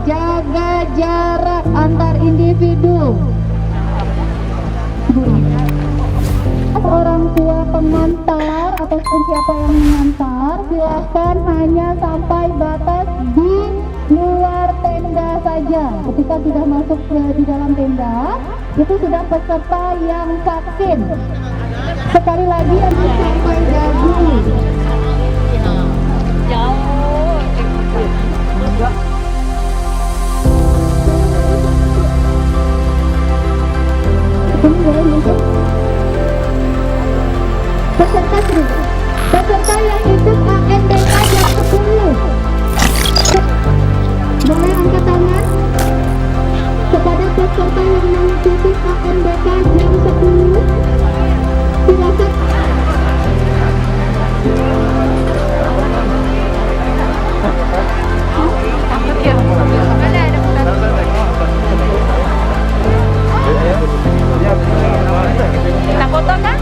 jaga jarak antar individu. Orang tua pengantar ataupun siapa yang mengantar, silahkan hanya sampai batas di luar tenda saja. Ketika sudah masuk di dalam tenda, itu sudah peserta yang vaksin. Sekali lagi yang sampai dagu. Peserta yang ikut ANBK jam 10 boleh angkat tangan. Kepada peserta yang mengikuti ANBK jam 10 silakan. Kita foto kan?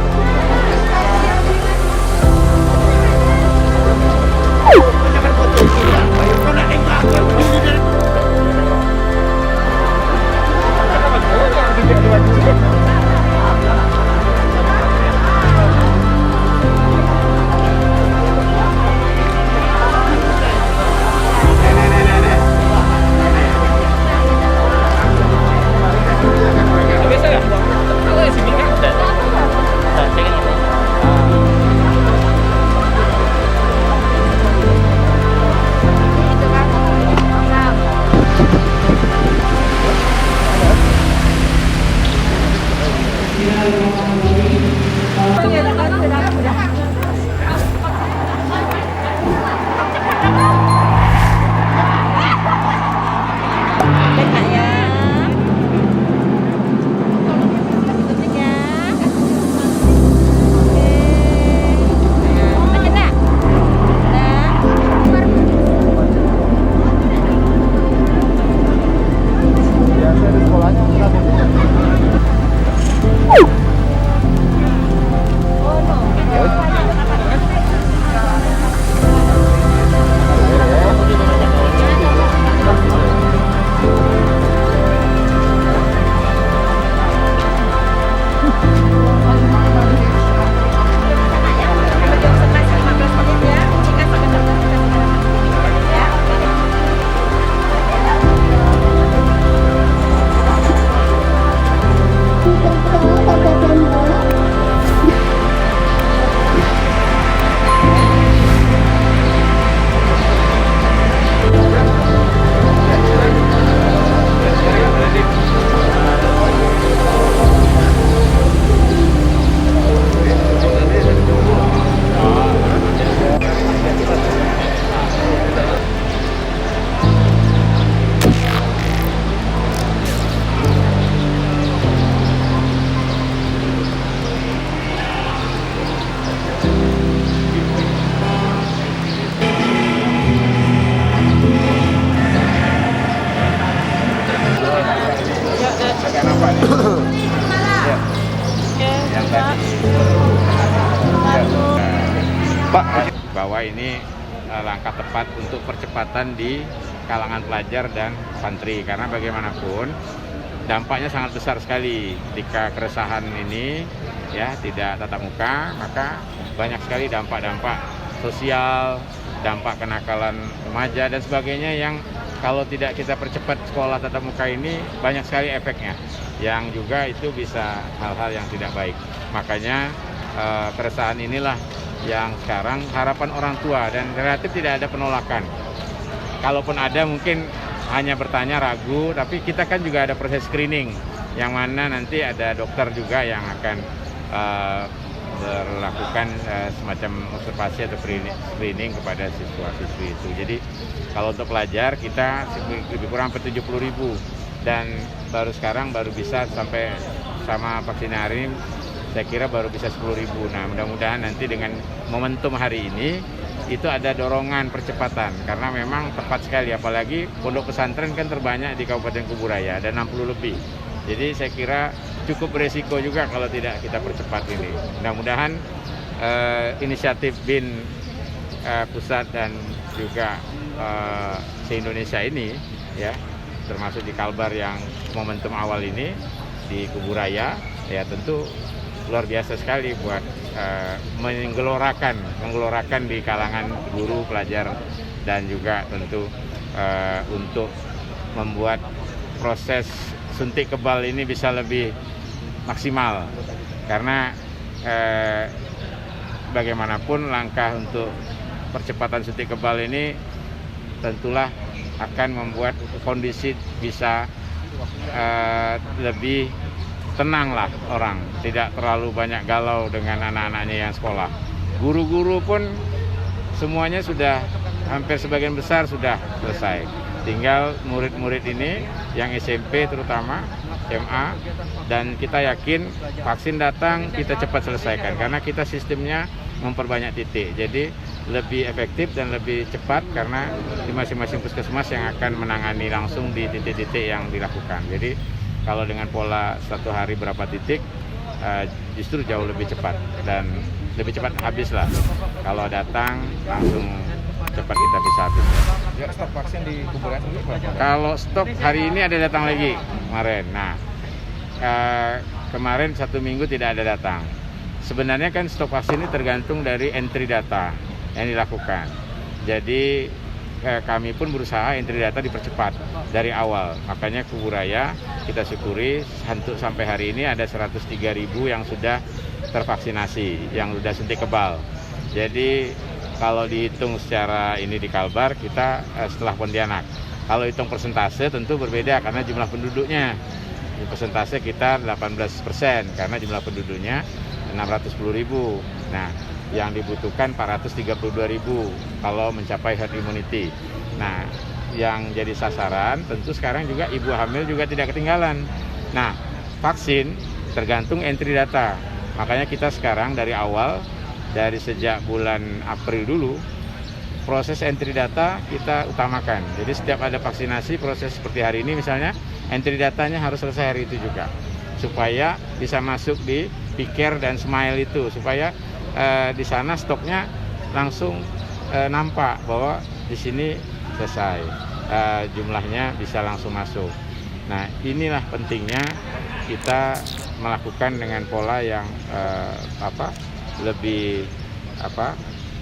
Pak, bahwa ini langkah tepat untuk percepatan di kalangan pelajar dan santri, karena bagaimanapun dampaknya sangat besar sekali jika keresahan ini ya tidak tatap muka, maka banyak sekali dampak-dampak sosial, dampak kenakalan remaja dan sebagainya yang kalau tidak kita percepat sekolah tatap muka ini banyak sekali efeknya, yang juga itu bisa hal-hal yang tidak baik. Makanya keresahan inilah yang sekarang harapan orang tua, dan relatif tidak ada penolakan. Kalaupun ada mungkin hanya bertanya, ragu, tapi kita kan juga ada proses screening yang mana nanti ada dokter juga yang akan melakukan semacam observasi atau screening kepada siswa-siswi itu. Jadi kalau untuk pelajar kita lebih kurang 70.000, dan baru sekarang baru bisa sampai sama vaksin hari ini saya kira baru bisa 10.000. Nah, mudah-mudahan nanti dengan momentum hari ini itu ada dorongan percepatan, karena memang tepat sekali, apalagi pondok pesantren kan terbanyak di Kabupaten Kuburaya, ada 60 lebih. Jadi saya kira cukup beresiko juga kalau tidak kita percepat ini. Mudah-mudahan inisiatif BIN pusat dan juga se-Indonesia ini ya, termasuk di Kalbar yang momentum awal ini di Kuburaya, ya tentu luar biasa sekali buat menggelorakan di kalangan guru, pelajar, dan juga tentu untuk membuat proses suntik kebal ini bisa lebih maksimal, karena bagaimanapun langkah untuk percepatan suntik kebal ini tentulah akan membuat kondisi bisa lebih tenang lah orang, tidak terlalu banyak galau dengan anak-anaknya yang sekolah. Guru-guru pun semuanya sudah hampir sebagian besar sudah selesai. Tinggal murid-murid ini yang SMP terutama, SMA, dan kita yakin vaksin datang kita cepat selesaikan karena kita sistemnya memperbanyak titik. Jadi lebih efektif dan lebih cepat karena di masing-masing puskesmas yang akan menangani langsung di titik-titik yang dilakukan. Jadi kalau dengan pola 1 hari berapa titik, justru jauh lebih cepat dan lebih cepat habis lah. Kalau datang langsung cepat kita bisa habis. Ya, stok vaksin di Kuburaya sendiri berapa? Kalau stok hari ini ada datang lagi kemarin. Nah, kemarin 1 minggu tidak ada datang. Sebenarnya kan stok vaksin ini tergantung dari entry data yang dilakukan. Jadi kami pun berusaha entry data dipercepat dari awal. Makanya Kuburaya kita syukuri untuk sampai hari ini ada 103.000 yang sudah tervaksinasi, yang sudah suntik kebal. Jadi kalau dihitung secara ini di Kalbar, kita setelah Pontianak. Kalau hitung persentase tentu berbeda karena jumlah penduduknya. Di persentase kita 18% karena jumlah penduduknya 610.000. Nah, yang dibutuhkan 432.000 kalau mencapai herd immunity. Nah, yang jadi sasaran tentu sekarang juga ibu hamil juga tidak ketinggalan. Nah, vaksin tergantung entry data. Makanya kita sekarang dari awal, dari sejak bulan April dulu, proses entry data kita utamakan. Jadi setiap ada vaksinasi, proses seperti hari ini misalnya, entry datanya harus selesai hari itu juga. Supaya bisa masuk di Piker dan Smile itu, supaya di sana stoknya langsung nampak bahwa di sini selesai, jumlahnya bisa langsung masuk. Nah, inilah pentingnya kita melakukan dengan pola yang lebih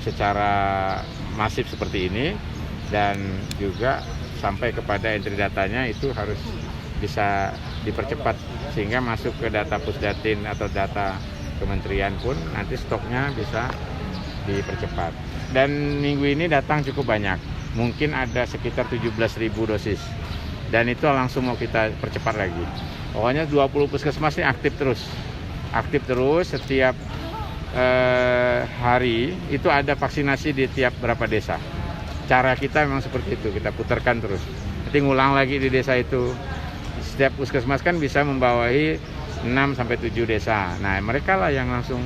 secara masif seperti ini, dan juga sampai kepada entry datanya itu harus bisa dipercepat sehingga masuk ke data Pusdatin atau data kementerian pun nanti stoknya bisa dipercepat. Dan minggu ini datang cukup banyak, mungkin ada sekitar 17.000 dosis, dan itu langsung mau kita percepat lagi. Pokoknya 20 puskesmas ini aktif terus setiap hari itu ada vaksinasi di tiap berapa desa. Cara kita memang seperti itu, kita putarkan terus, nanti ngulang lagi di desa itu. Setiap puskesmas kan bisa membawahi 6-7 desa. Nah, mereka lah yang langsung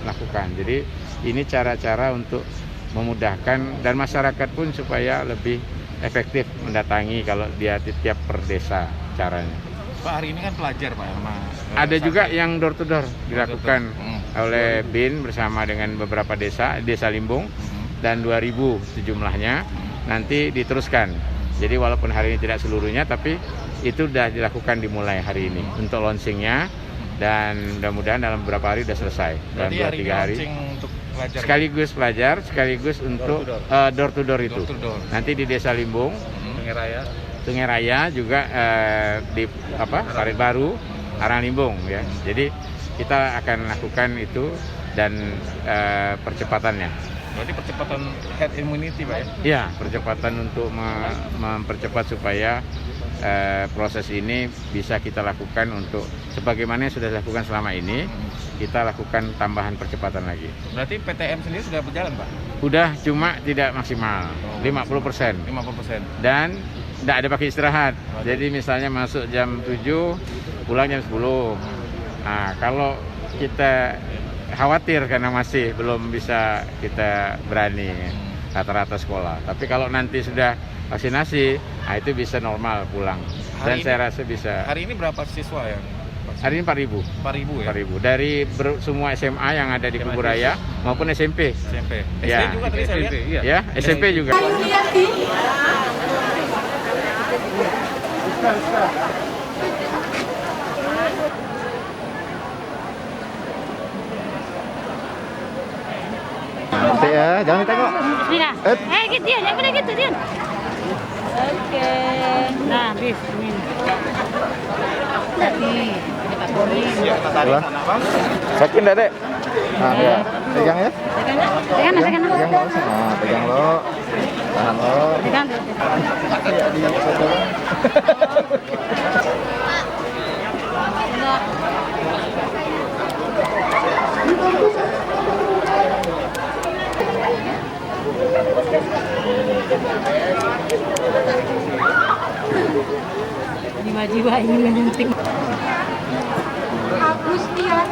lakukan. Jadi ini cara-cara untuk memudahkan dan masyarakat pun supaya lebih efektif mendatangi kalau dia tiap per desa caranya. Pak, hari ini kan pelajar Pak sama ada juga yang door to door dilakukan oleh BIN bersama dengan beberapa desa Limbung, dan 2.000 sejumlahnya nanti diteruskan. Jadi walaupun hari ini tidak seluruhnya, tapi itu sudah dilakukan dimulai hari ini untuk launchingnya, dan mudah-mudahan dalam beberapa hari sudah selesai. Dalam 2-3 hari. Untuk pelajar sekaligus pelajar, sekaligus untuk door to door itu. Nanti di Desa Limbung, Sungai Raya juga di Parit Baru, Arang Limbung ya. Jadi kita akan lakukan itu dan percepatannya. Berarti percepatan herd immunity Pak ya? Iya, percepatan untuk mempercepat supaya proses ini bisa kita lakukan untuk sebagaimana yang sudah dilakukan selama ini, kita lakukan tambahan percepatan lagi. Berarti PTM sendiri sudah berjalan Pak? Udah, cuma tidak maksimal, 50%. 50%. Dan tidak ada pakai istirahat. Jadi misalnya masuk jam 7, pulang jam 10. Nah, kalau kita khawatir karena masih belum bisa kita berani rata-rata sekolah. Tapi kalau nanti sudah vaksinasi, nah itu bisa normal pulang. Dan saya rasa bisa. Hari ini berapa siswa yang vaksin? Hari ini 4.000. 4.000 ya? 4.000 dari semua SMA yang ada di Kuburaya maupun SMP. SMP. Ya. SD juga tadi saya lihat. Ya, SMP juga. Nanti ya, jangan ditengok. Bismillah. Gitu Dian, yang boleh gitu Dian. Oke. Nah, bismillah. Nih, Dua. Sakit enggak, Dek? Nah, ya. Pegang ya. pegang. Pegang lo. Nah, pegang lo. Tahan lo. Pegang. Jiwa-jiwa ini yang penting. Agustian